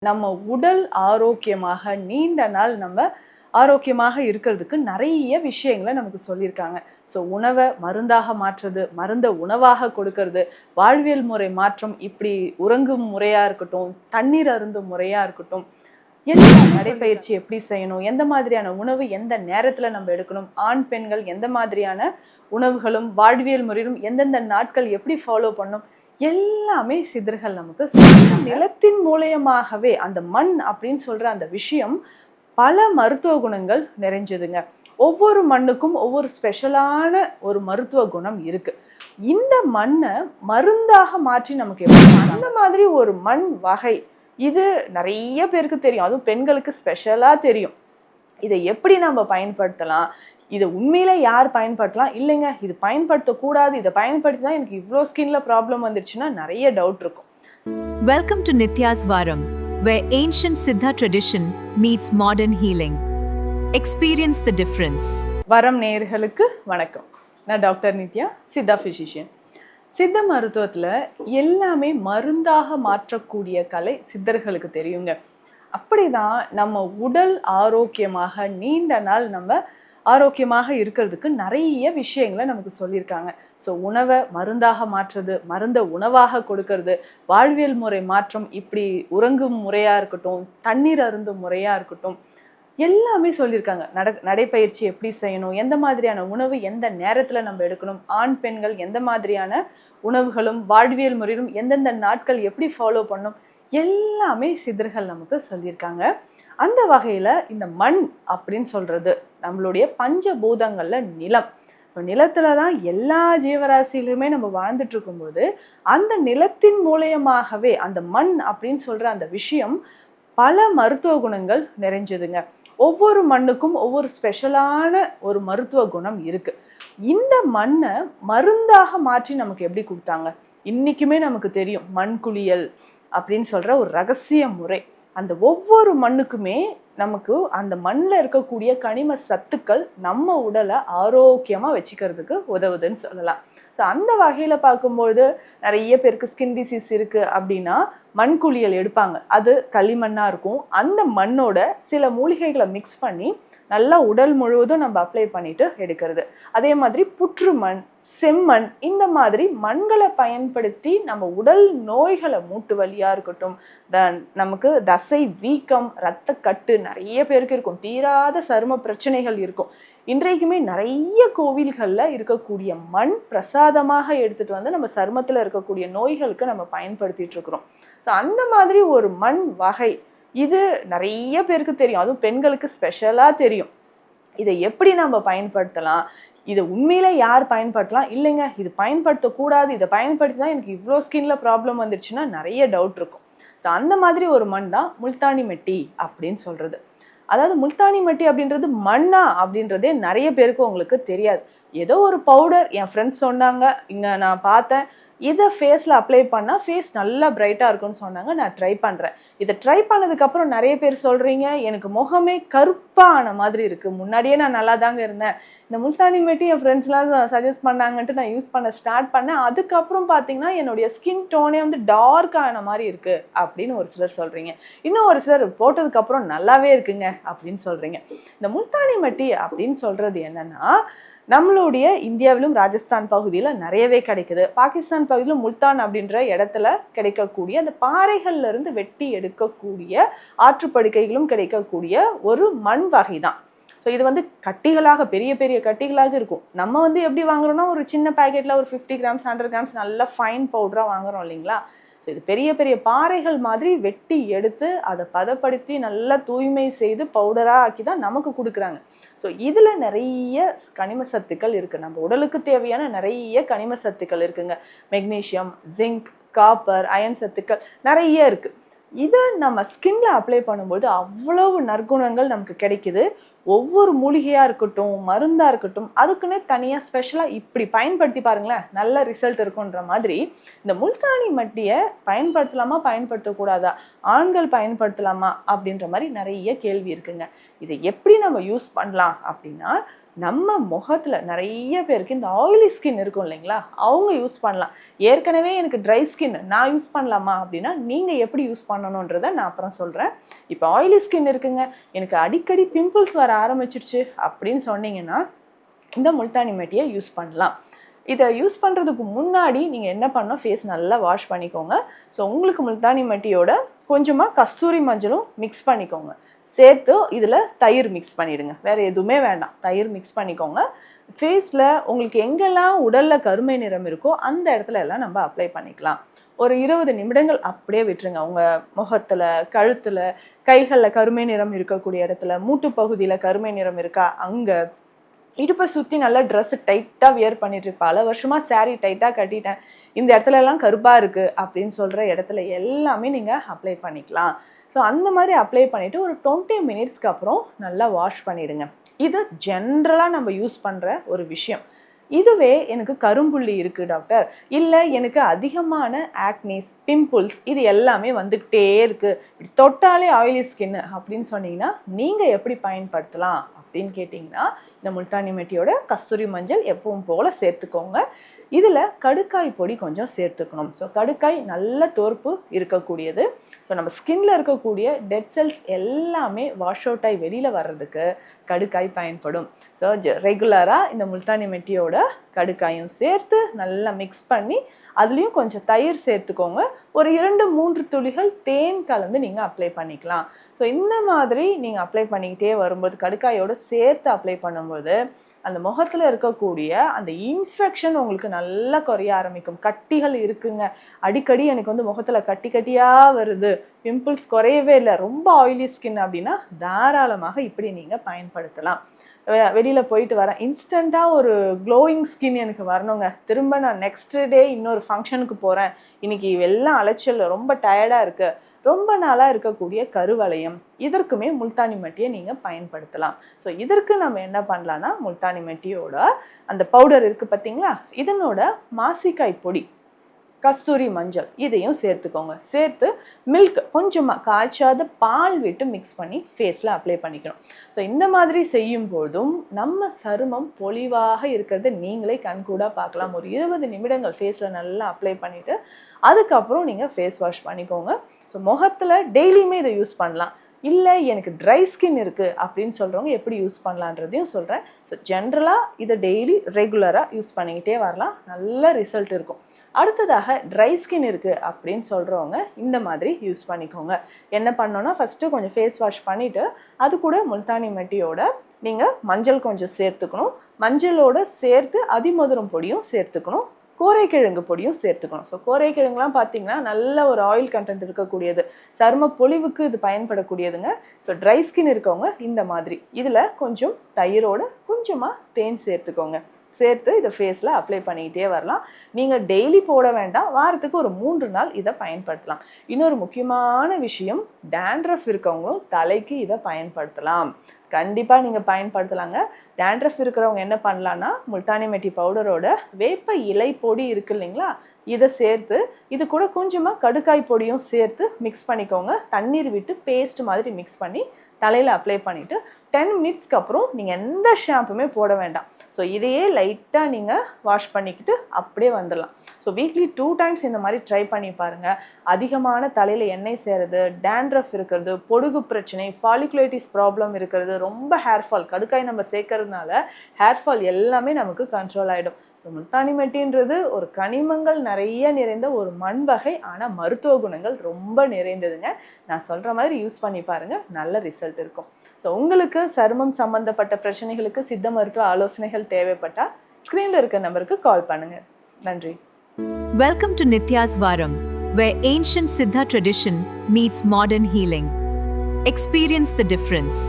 நம்ம உடல் ஆரோக்கியமாக நீண்ட நாள் நம்ம ஆரோக்கியமாக இருக்கிறதுக்கு நிறைய விஷயங்களை நமக்கு சொல்லியிருக்காங்க. ஸோ உணவை மருந்தாக மாற்றுறது, மருந்தை உணவாக கொடுக்கறது, வாழ்வியல் முறை மாற்றம், இப்படி உறங்கும் முறையாக இருக்கட்டும், தண்ணீர் அருந்தும் முறையாக இருக்கட்டும், என்ன நடைப்பயிற்சி எப்படி செய்யணும், எந்த மாதிரியான உணவு எந்த நேரத்தில் நம்ம எடுக்கணும், ஆண் பெண்கள் எந்த மாதிரியான உணவுகளும் வாழ்வியல் முறையிலும் எந்தெந்த நாட்கள் எப்படி ஃபாலோ பண்ணணும், எல்லாமே சித்தர்கள் நமக்கு சொல்றாங்க. நிலத்தின் மூலியமாகவே அந்த மண் அப்படின்னு சொல்ற அந்த விஷயம் பல மருத்துவ குணங்கள் நிறைஞ்சதுங்க. ஒவ்வொரு மண்ணுக்கும் ஒவ்வொரு ஸ்பெஷலான ஒரு மருத்துவ குணம் இருக்கு. இந்த மண்ணை மருந்தாக மாற்றி நமக்கு எப்படி அந்த மாதிரி ஒரு மண் வகை இது நிறைய பேருக்கு தெரியும், அதுவும் பெண்களுக்கு ஸ்பெஷலா தெரியும். இதை எப்படி நம்ம பயன்படுத்தலாம், இதை உண்மையில யார் பயன்படுத்தலாம், இல்லைங்க இது பயன்படுத்தக்கூடாது, இதை பயன்படுத்தி தான் எனக்கு இவ்வளோ ஸ்கின்ல ப்ராப்ளம் வந்துருச்சுன்னா நிறைய டவுட் இருக்கும். Welcome to Nitya's Varam, where ancient Siddha tradition meets modern healing. Experience the difference. வரம் நேயர்களுக்கு வணக்கம். நான் டாக்டர் நித்யா, சித்தா ஃபிசிஷியன். சித்த மருத்துவத்தில் எல்லாமே மருந்தாக மாற்றக்கூடிய கலை சித்தர்களுக்கு தெரியுங்க. அப்படிதான் நம்ம உடல் ஆரோக்கியமாக நீண்ட நாள் நம்ம ஆரோக்கியமாக இருக்கிறதுக்கு நிறைய விஷயங்களை நமக்கு சொல்லியிருக்காங்க. ஸோ உணவை மருந்தாக மாற்றுறது, மருந்தை உணவாக கொடுக்கறது, வாழ்வியல் முறை மாற்றம், இப்படி உறங்கும் முறையாக இருக்கட்டும், தண்ணீர் அருந்தும் முறையாக இருக்கட்டும், எல்லாமே சொல்லியிருக்காங்க. நடைப்பயிற்சி எப்படி செய்யணும், எந்த மாதிரியான உணவு எந்த நேரத்தில் நம்ம எடுக்கணும், ஆண் பெண்கள் எந்த மாதிரியான உணவுகளும் வாழ்வியல் முறையிலும் எந்தெந்த நாட்கள் எப்படி ஃபாலோ பண்ணணும், எல்லாமே சித்தர்கள் நமக்கு சொல்லியிருக்காங்க. அந்த வகையில் இந்த மண் அப்படின்னு சொல்கிறது நம்மளுடைய பஞ்சபூதங்களில் நிலம். இப்போ நிலத்தில் தான் எல்லா ஜீவராசியிலுமே நம்ம வாழ்ந்துட்டு இருக்கும்போது அந்த நிலத்தின் மூலியமாகவே அந்த மண் அப்படின்னு சொல்கிற அந்த விஷயம் பல மருத்துவ குணங்கள் நிறைஞ்சதுங்க. ஒவ்வொரு மண்ணுக்கும் ஒவ்வொரு ஸ்பெஷலான ஒரு மருத்துவ குணம் இருக்குது. இந்த மண்ணை மருந்தாக மாற்றி நமக்கு எப்படி கொடுத்தாங்க, இன்றைக்குமே நமக்கு தெரியும். மண் குளியல் அப்படின்னு சொல்கிற ஒரு ரகசிய முறை. அந்த ஒவ்வொரு மண்ணுக்குமே நமக்கு அந்த மண்ணில் இருக்கக்கூடிய கனிம சத்துக்கள் நம்ம உடலை ஆரோக்கியமாக வச்சுக்கிறதுக்கு உதவுதுன்னு சொல்லலாம். ஸோ அந்த வகையில் பார்க்கும்பொழுது நிறைய பேருக்கு ஸ்கின் டிசீஸ் இருக்குது அப்படின்னா மண் குளியல் எடுப்பாங்க. அது களிமண்ணாக இருக்கும். அந்த மண்ணோட சில மூலிகைகளை மிக்ஸ் பண்ணி நல்லா உடல் முழுவதும் நம்ம அப்ளை பண்ணிட்டு எடுக்கிறது. அதே மாதிரி புற்றுமண், செம்மண், இந்த மாதிரி மண்களை பயன்படுத்தி நம்ம உடல் நோய்களை, மூட்டு வலியாக இருக்கட்டும், நமக்கு தசை வீக்கம், இரத்த கட்டு நிறைய பேருக்கு இருக்கும், தீராத சரும பிரச்சனைகள் இருக்கும். இன்றைக்குமே நிறைய கோவில்களில் இருக்கக்கூடிய மண் பிரசாதமாக எடுத்துகிட்டு வந்து நம்ம சருமத்தில் இருக்கக்கூடிய நோய்களுக்கு நம்ம பயன்படுத்திட்டு இருக்கிறோம். ஸோ அந்த மாதிரி ஒரு மண் வகை இது நிறைய பேருக்கு தெரியும், அதுவும் பெண்களுக்கு ஸ்பெஷலாக தெரியும். இதை எப்படி நம்ம பயன்படுத்தலாம், இதை உண்மையில யார் பயன்படுத்தலாம், இல்லைங்க இது பயன்படுத்தக்கூடாது, இதை பயன்படுத்தி தான் எனக்கு இவ்வளோ ஸ்கின்ல ப்ராப்ளம் வந்துருச்சுன்னா நிறைய டவுட் இருக்கும். ஸோ அந்த மாதிரி ஒரு மண் தான் முல்தானி மெட்டி அப்படின்னு சொல்கிறது. அதாவது முல்தானி மெட்டி அப்படின்றது மண்ணா அப்படின்றதே நிறைய பேருக்கு உங்களுக்கு தெரியாது. ஏதோ ஒரு பவுடர் என் ஃப்ரெண்ட்ஸ் சொன்னாங்க, இங்கே நான் பார்த்தேன், இதை ஃபேஸில் அப்ளை பண்ணால் ஃபேஸ் நல்லா பிரைட்டாக இருக்குன்னு சொன்னாங்க, நான் ட்ரை பண்ணுறேன். இதை ட்ரை பண்ணதுக்கப்புறம் நிறைய பேர் சொல்கிறீங்க எனக்கு முகமே கருப்பாக ஆன மாதிரி இருக்குது, முன்னாடியே நான் நல்லா தாங்க இருந்தேன், இந்த முல்தானி மெட்டி என் ஃப்ரெண்ட்ஸ்லாம் சஜஸ்ட் பண்ணாங்கன்ட்டு நான் யூஸ் பண்ண ஸ்டார்ட் பண்ணேன், அதுக்கப்புறம் பார்த்தீங்கன்னா என்னுடைய ஸ்கின் டோனே வந்து டார்க் ஆன மாதிரி இருக்குது அப்படின்னு ஒரு சிலர் சொல்கிறீங்க. இன்னும் ஒரு சிலர் போட்டதுக்கப்புறம் நல்லாவே இருக்குங்க அப்படின்னு சொல்கிறீங்க. இந்த முல்தானி மெட்டி அப்படின்னு சொல்கிறது என்னென்னா, நம்மளுடைய இந்தியாவிலும் ராஜஸ்தான் பகுதியில் நிறையவே கிடைக்குது. பாகிஸ்தான் பகுதியிலும் முல்தான் அப்படின்ற இடத்துல கிடைக்கக்கூடிய அந்த பாறைகள்ல இருந்து வெட்டி எடுக்கக்கூடிய ஆற்றுப்படுக்கைகளும் கிடைக்கக்கூடிய ஒரு மண் வகை தான். ஸோ இது வந்து கட்டிகளாக, பெரிய பெரிய கட்டிகளாக இருக்கும். நம்ம வந்து எப்படி வாங்குறோம்னா ஒரு சின்ன பேக்கெட்டில் ஒரு 50 கிராம்ஸ் 100 கிராம்ஸ் நல்ல ஃபைன் பவுடராக வாங்குறோம் இல்லைங்களா. ஸோ இது பெரிய பெரிய பாறைகள் மாதிரி வெட்டி எடுத்து அதை பதப்படுத்தி நல்லா தூய்மை செய்து பவுடராக ஆக்கி தான் நமக்கு கொடுக்குறாங்க. ஸோ இதில் நிறைய கனிம சத்துக்கள் இருக்குது, நம்ம உடலுக்கு தேவையான நிறைய கனிம சத்துக்கள் இருக்குங்க. மெக்னீஷியம், ஜிங்க், காப்பர், அயன் சத்துக்கள் நிறைய இருக்குது. இதை நம்ம ஸ்கின்ல அப்ளை பண்ணும்போது அவ்வளவு நற்குணங்கள் நமக்கு கிடைக்குது. ஒவ்வொரு மூலிகையாக இருக்கட்டும், மருந்தாக இருக்கட்டும், அதுக்குன்னே தனியாக ஸ்பெஷலாக இப்படி பயன்படுத்தி பாருங்களேன் நல்ல ரிசல்ட் இருக்குன்ற மாதிரி. இந்த முல்தானி மட்டியை பயன்படுத்தலாமா பயன்படுத்தக்கூடாதா, ஆண்கள் பயன்படுத்தலாமா அப்படின்ற மாதிரி நிறைய கேள்வி இருக்குங்க. இதை எப்படி நம்ம யூஸ் பண்ணலாம் அப்படின்னா, நம்ம முகத்தில் நிறைய பேருக்கு இந்த ஆயிலி ஸ்கின் இருக்கும் இல்லைங்களா, அவங்க யூஸ் பண்ணலாம். ஏற்கனவே எனக்கு ட்ரை ஸ்கின், நான் யூஸ் பண்ணலாமா அப்படின்னா நீங்கள் எப்படி யூஸ் பண்ணணுன்றதை நான் அப்புறம் சொல்கிறேன். இப்போ ஆயிலி ஸ்கின் இருக்குங்க, எனக்கு அடிக்கடி பிம்பிள்ஸ் வர ஆரம்பிச்சிருச்சு அப்படின்னு சொன்னீங்கன்னா இந்த முல்தானி மெட்டியை யூஸ் பண்ணலாம். இதை யூஸ் பண்ணுறதுக்கு முன்னாடி நீங்கள் என்ன பண்ணணும், ஃபேஸ் நல்லா வாஷ் பண்ணிக்கோங்க. ஸோ உங்களுக்கு முல்தானி மெட்டியோட கொஞ்சமாக கஸ்தூரி மஞ்சளும் மிக்ஸ் பண்ணிக்கோங்க. சேர்த்து இதில் தயிர் மிக்ஸ் பண்ணிவிடுங்க, வேறு எதுவுமே வேண்டாம், தயிர் மிக்ஸ் பண்ணிக்கோங்க. ஃபேஸில் உங்களுக்கு எங்கெல்லாம் உடலில் கருமை நிறம் இருக்கோ அந்த இடத்துல எல்லாம் நம்ம அப்ளை பண்ணிக்கலாம். ஒரு 20 நிமிடங்கள் அப்படியே விட்டுருங்க. உங்கள் முகத்தில், கழுத்தில், கைகளில் கருமை நிறம் இருக்கக்கூடிய இடத்துல, மூட்டு பகுதியில் கருமை நிறம் இருக்கா அங்கே, இடுப்பை சுற்றி நல்லா ட்ரெஸ்ஸு டைட்டாக வியர் பண்ணிட்டு பல வருஷமாக சாரீ டைட்டாக கட்டிட்டேன், இந்த இடத்துல எல்லாம் கருப்பாக இருக்குது அப்படின்னு சொல்கிற இடத்துல எல்லாமே நீங்கள் அப்ளை பண்ணிக்கலாம். ஸோ அந்த மாதிரி அப்ளை பண்ணிவிட்டு ஒரு 20 மினிட்ஸ்க்கு அப்புறம் நல்லா வாஷ் பண்ணிவிடுங்க. இது ஜென்ரலாக நம்ம யூஸ் பண்ணுற ஒரு விஷயம். இதுவே எனக்கு கரும்புள்ளி இருக்குது டாக்டர், இல்லை எனக்கு அதிகமான ஆக்னிஸ், பிம்பிள்ஸ் இது எல்லாமே வந்துக்கிட்டே இருக்குது, தொட்டாலே ஆயிலி ஸ்கின்னு அப்படின்னு சொன்னீங்கன்னா நீங்கள் எப்படி பயன்படுத்தலாம் அப்படின்னு கேட்டிங்கன்னா இந்த முல்தானி மெட்டியோட கஸ்தூரி மஞ்சள் எப்பவும் போல் சேர்த்துக்கோங்க. இதில் கடுக்காய் பொடி கொஞ்சம் சேர்த்துக்கணும். ஸோ கடுக்காய் நல்ல தோற்பு இருக்கக்கூடியது. ஸோ நம்ம ஸ்கின்ல இருக்கக்கூடிய டெட் செல்ஸ் எல்லாமே வாஷ் அவுட் ஆகி வெளியில் வர்றதுக்கு கடுக்காய் பயன்படும். ஸோ ரெகுலராக இந்த முல்தானி மெட்டியோட கடுக்காயும் சேர்த்து நல்லா மிக்ஸ் பண்ணி அதுலேயும் கொஞ்சம் தயிர் சேர்த்துக்கோங்க. ஒரு 2-3 துளிகள் தேன் கலந்து நீங்கள் அப்ளை பண்ணிக்கலாம். ஸோ இந்த மாதிரி நீங்கள் அப்ளை பண்ணிக்கிட்டே வரும்போது, கடுக்காயோடு சேர்த்து அப்ளை பண்ணும்போது அந்த முகத்தில் இருக்கக்கூடிய அந்த இன்ஃபெக்ஷன் உங்களுக்கு நல்லா குறைய ஆரம்பிக்கும். கட்டிகள் இருக்குங்க, அடிக்கடி எனக்கு வந்து முகத்தில் கட்டி கட்டியாக வருது, பிம்பிள்ஸ் குறையவே இல்லை, ரொம்ப ஆயிலி ஸ்கின் அப்படின்னா தாராளமாக இப்படி நீங்கள் பயன்படுத்தலாம். வெளியில் போயிட்டு வரேன், இன்ஸ்டண்ட்டாக ஒரு க்ளோயிங் ஸ்கின் எனக்கு வரணுங்க, திரும்ப நான் நெக்ஸ்ட் டே இன்னொரு ஃபங்க்ஷனுக்கு போகிறேன், இன்றைக்கி எல்லாம் அலைச்சல், ரொம்ப டயர்டாக இருக்குது, ரொம்ப நாளாக இருக்கக்கூடிய கருவளையம், இதற்குமே முல்தானி மெட்டியை நீங்கள் பயன்படுத்தலாம். ஸோ இதற்கு நம்ம என்ன பண்ணலான்னா முல்தானி மெட்டியோட அந்த பவுடர் இருக்குது பார்த்தீங்களா, இதனோட மாசிக்காய் பொடி, கஸ்தூரி மஞ்சள் இதையும் சேர்த்துக்கோங்க. சேர்த்து மில்க் கொஞ்சமாக காய்ச்சாத பால் விட்டு மிக்ஸ் பண்ணி ஃபேஸில் அப்ளை பண்ணிக்கணும். ஸோ இந்த மாதிரி செய்யும் போதும் நம்ம சருமம் பொலிவாக இருக்கிறத நீங்களே கண்கூடாக பார்க்கலாம். ஒரு 20 நிமிடங்கள் ஃபேஸில் நல்லா அப்ளை பண்ணிவிட்டு அதுக்கப்புறம் நீங்கள் ஃபேஸ் வாஷ் பண்ணிக்கோங்க. ஸோ முகத்தில் டெய்லியுமே இதை யூஸ் பண்ணலாம். இல்லை எனக்கு ட்ரை ஸ்கின் இருக்குது அப்படின்னு சொல்கிறவங்க எப்படி யூஸ் பண்ணலான்றதையும் சொல்கிறேன். ஸோ ஜென்ரலாக இதை டெய்லி ரெகுலராக யூஸ் பண்ணிக்கிட்டே வரலாம், நல்ல ரிசல்ட் இருக்கும். அடுத்ததாக ட்ரை ஸ்கின் இருக்குது அப்படின்னு சொல்கிறவங்க இந்த மாதிரி யூஸ் பண்ணிக்கோங்க. என்ன பண்ணோன்னா ஃபஸ்ட்டு கொஞ்சம் ஃபேஸ் வாஷ் பண்ணிவிட்டு அது கூட முல்தானி மெட்டியோட நீங்கள் மஞ்சள் கொஞ்சம் சேர்த்துக்கணும். மஞ்சளோடு சேர்த்து அதிமதுரம் பொடியும் சேர்த்துக்கணும், கோரைக்கிழங்கு பொடியும் சேர்த்துக்கணும். ஸோ கோரைக்கிழங்குலாம் பார்த்தீங்கன்னா நல்ல ஒரு ஆயில் கண்டென்ட் இருக்கக்கூடியது, சரும பொலிவுக்கு இது பயன்படக்கூடியதுங்க. ஸோ ட்ரை ஸ்கின் இருக்கவங்க இந்த மாதிரி இதில் கொஞ்சம் தயிரோட கொஞ்சமாக தேன் சேர்த்துக்கோங்க. சேர்த்து இதை ஃபேஸில் அப்ளை பண்ணிக்கிட்டே வரலாம். நீங்கள் டெய்லி போட வேண்டாம், வாரத்துக்கு ஒரு 3 நாள் இதை பயன்படுத்தலாம். இன்னொரு முக்கியமான விஷயம், டேண்ட்ரஃப் இருக்கவங்களும் தலைக்கு இதை பயன்படுத்தலாம். கண்டிப்பாக நீங்கள் பயன்படுத்தலாங்க. டேண்ட்ரஃப் இருக்கிறவங்க என்ன பண்ணலான்னா முல்தானி மெட்டி பவுடரோட வேப்ப இலை பொடி இருக்குது இல்லைங்களா, இதை சேர்த்து இது கூட கொஞ்சமாக கடுக்காய் பொடியும் சேர்த்து மிக்ஸ் பண்ணிக்கோங்க. தண்ணீர் விட்டு பேஸ்ட் மாதிரி மிக்ஸ் பண்ணி தலையில் அப்ளை பண்ணிவிட்டு 10 மினிட்ஸ்க்கு அப்புறம் நீங்கள் எந்த ஷாம்புமே போட வேண்டாம். ஸோ இதையே லைட்டாக நீங்கள் வாஷ் பண்ணிக்கிட்டு அப்படியே வந்துடலாம். ஸோ வீக்லி 2 டைம்ஸ் இந்த மாதிரி ட்ரை பண்ணி பாருங்கள். அதிகமான தலையில் எண்ணெய் சேருது, டேண்ட்ரஃப் இருக்கிறது, பொடுகு பிரச்சனை, ஃபாலிகுலைட்டிஸ் ப்ராப்ளம் இருக்கிறது, ரொம்ப ஹேர்ஃபால், கடுக்காய் நம்ம சேர்க்கறதுனால ஹேர்ஃபால் எல்லாமே நமக்கு கண்ட்ரோல் ஆகிடும். ஸோ முல்தானி மெட்டின்றது ஒரு கனிமங்கள் நிறைய நிறைந்த ஒரு மண் வகை, ஆனால் மருத்துவ குணங்கள் ரொம்ப நிறைந்ததுங்க. நான் சொல்கிற மாதிரி யூஸ் பண்ணி பாருங்கள், நல்ல ரிசல்ட் இருக்கும். ஸோ உங்களுக்கு சருமம் சம்பந்தப்பட்ட பிரச்சனைகளுக்கு சித்த மருத்துவ ஆலோசனைகள் தேவைப்பட்டால் ஸ்க்ரீனில் இருக்க நம்பருக்கு கால் பண்ணுங்கள். நன்றி. Welcome to Nitya's Varam, where ancient Siddha tradition meets modern healing. Experience the difference.